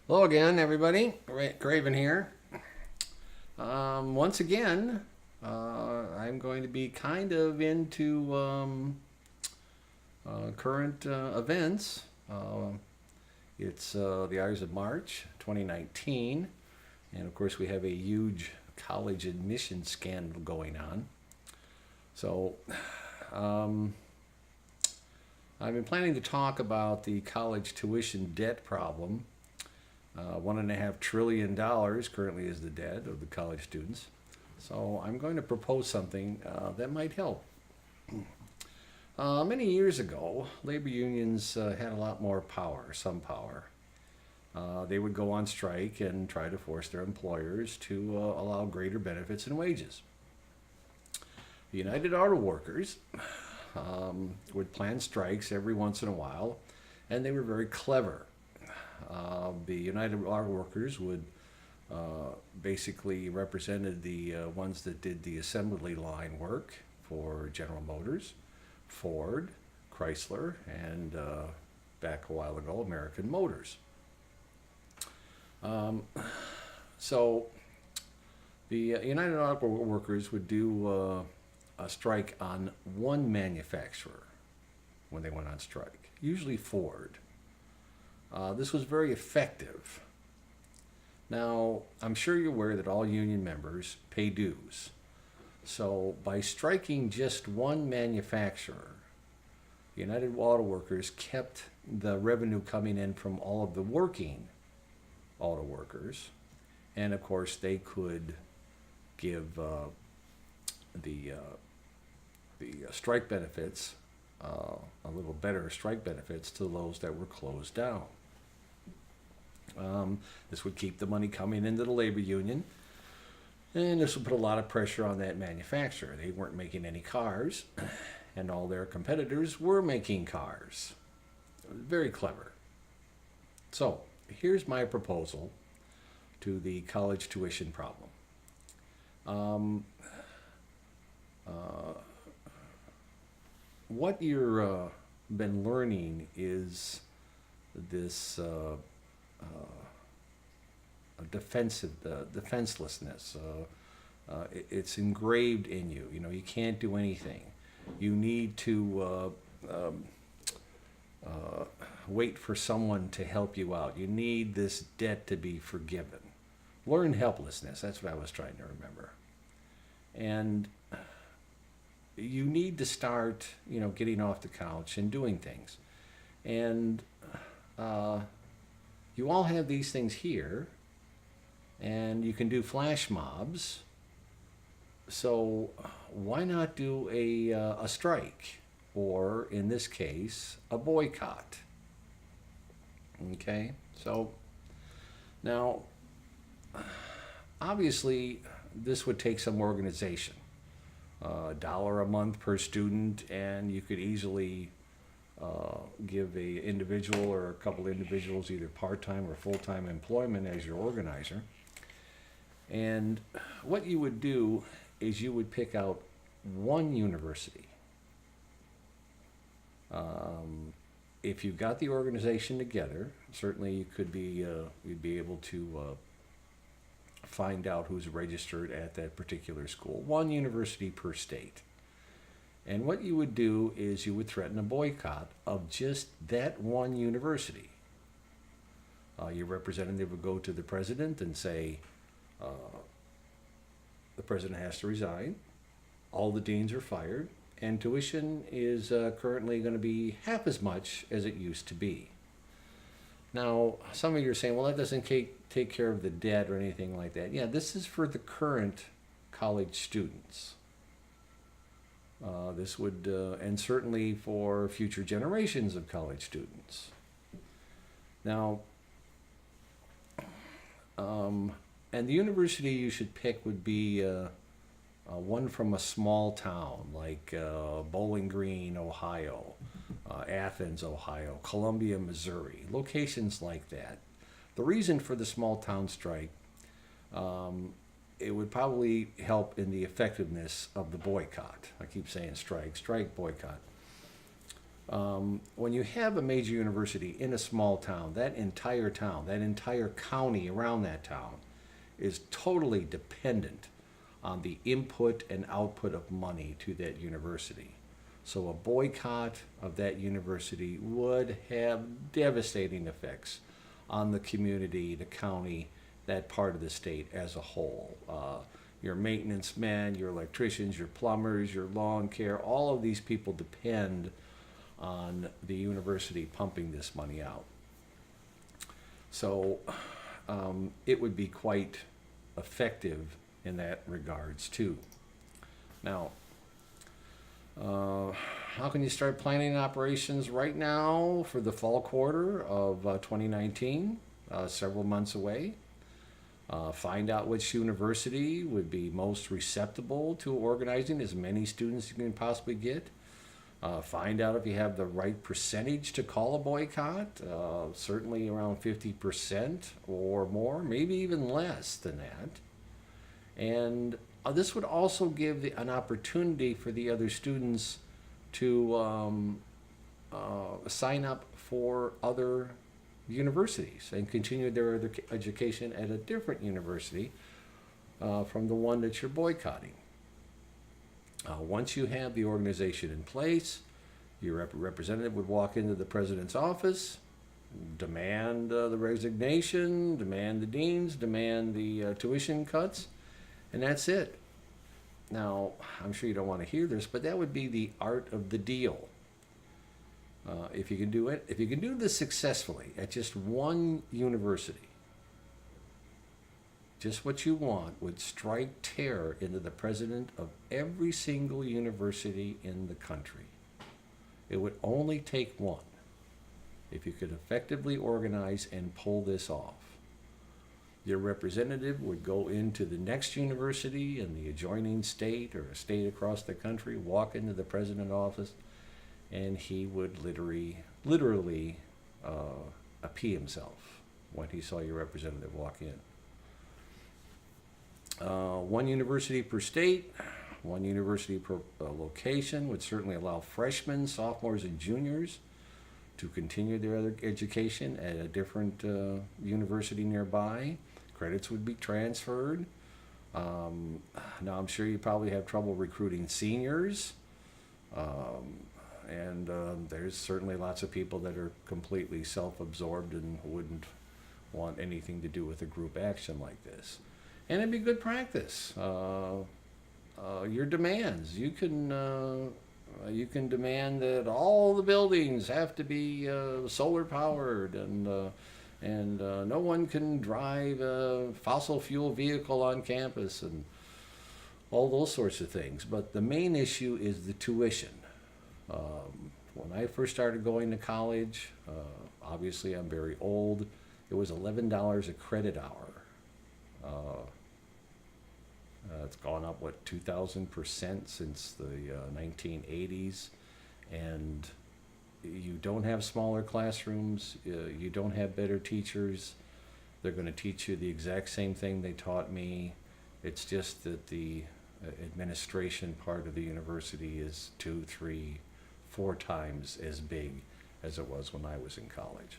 Hello again, everybody. Craven here. Once again, I'm going to be kind of into current events. It's the Hours of March 2019, and of course, we have a huge college admission scandal going on. So, um, I've been planning to talk about the college tuition debt problem. $1.5 trillion currently is the debt of the college students. So I'm going to propose something that might help. Many years ago, labor unions had a lot more power, some power. They would go on strike and try to force their employers to allow greater benefits and wages. The United Auto Workers would plan strikes every once in a while, and they were very clever. The United Auto Workers would basically represented the ones that did the assembly line work for General Motors, Ford, Chrysler, and back a while ago, American Motors. Um, so the United Auto Workers would do a strike on one manufacturer when they went on strike, usually Ford. This was very effective. Now, I'm sure you're aware that all union members pay dues. So, by striking just one manufacturer, the United Auto Workers kept the revenue coming in from all of the working auto workers. And of course, they could give the strike benefits, a little better strike benefits to those that were closed down. This would keep the money coming into the labor union, and this would put a lot of pressure on that manufacturer. They weren't making any cars, and all their competitors were making cars. Very clever. So, here's my proposal to the college tuition problem. What you've been learning is this defenselessness. It's engraved in you. You know, you can't do anything. You need to wait for someone to help you out. You need this debt to be forgiven. Learned helplessness. That's what I was trying to remember. And you need to start, getting off the couch and doing things. And you all have these things here, and you can do flash mobs. So why not do a strike, or in this case, a boycott? Okay, so now, obviously, this would take some organization. $1 a month per student, and you could easily give a individual or a couple individuals either part-time or full-time employment as your organizer. And what you would do is you would pick out one university. If you've got the organization together, certainly you could be you'd be able to find out who's registered at that particular school. One university per state. And what you would do is you would threaten a boycott of just that one university. Your representative would go to the president and say, the president has to resign, all the deans are fired, and tuition is currently going to be half as much as it used to be. Now, some of you are saying, well, that doesn't take care of the debt or anything like that. Yeah, this is for the current college students. This would, and certainly for future generations of college students. Now, and the university you should pick would be one from a small town like Bowling Green, Ohio, Athens, Ohio, Columbia, Missouri, locations like that. The reason for the small town strike, it would probably help in the effectiveness of the boycott. I keep saying strike, boycott. When you have a major university in a small town, that entire county around that town is totally dependent on the input and output of money to that university. So a boycott of that university would have devastating effects on the community, the county, that part of the state as a whole. Your maintenance men, your electricians, your plumbers, your lawn care, all of these people depend on the university pumping this money out. So it would be quite effective in that regards too. Now, how can you start planning operations right now for the fall quarter of 2019? Several months away. Find out which university would be most receptible to organizing as many students as you can possibly get. Find out if you have the right percentage to call a boycott, certainly around 50% or more, maybe even less than that. And this would also give an opportunity for the other students to sign up for other universities and continue their education at a different university from the one that you're boycotting. Once you have the organization in place, your representative would walk into the president's office, demand the resignation, demand the deans, demand the tuition cuts, and that's it. Now, I'm sure you don't want to hear this, but that would be the art of the deal. If you can do it, if you can do this successfully at just one university, just what you want would strike terror into the president of every single university in the country. It would only take one if you could effectively organize and pull this off. Your representative would go into the next university in the adjoining state or a state across the country, walk into the president's office, and he would literally pee himself when he saw your representative walk in. One university per state, one university per location would certainly allow freshmen, sophomores, and juniors to continue their other education at a different university nearby. Credits would be transferred. Now, I'm sure you probably have trouble recruiting seniors. And there's certainly lots of people that are completely self-absorbed and wouldn't want anything to do with a group action like this. And it'd be good practice. Your demands. You can demand that all the buildings have to be solar powered, and no one can drive a fossil fuel vehicle on campus, and all those sorts of things. But the main issue is the tuition. When I first started going to college, obviously I'm very old, it was $11 a credit hour. It's gone up, 2,000% since the 1980s. And you don't have smaller classrooms, you don't have better teachers. They're going to teach you the exact same thing they taught me. It's just that the administration part of the university is 2, 3, 4 times as big as it was when I was in college.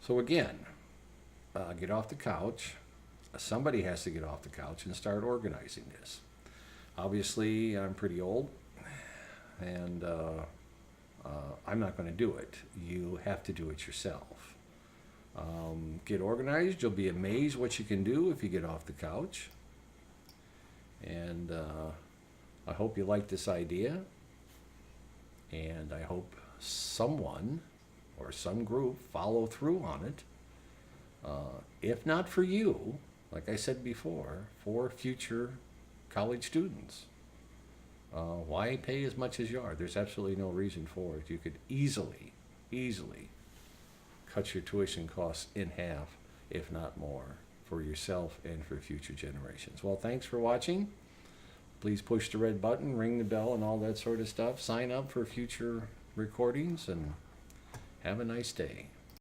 So again, get off the couch. Somebody has to get off the couch and start organizing this. Obviously, I'm pretty old, and I'm not going to do it. You have to do it yourself. Get organized. You'll be amazed what you can do if you get off the couch. And I hope you like this idea. And I hope someone or some group follow through on it. If not for you, like I said before, for future college students. Why pay as much as you are? There's absolutely no reason for it. You could easily cut your tuition costs in half, if not more, for yourself and for future generations. Well, thanks for watching. Please push the red button, ring the bell, and all that sort of stuff. Sign up for future recordings, and have a nice day.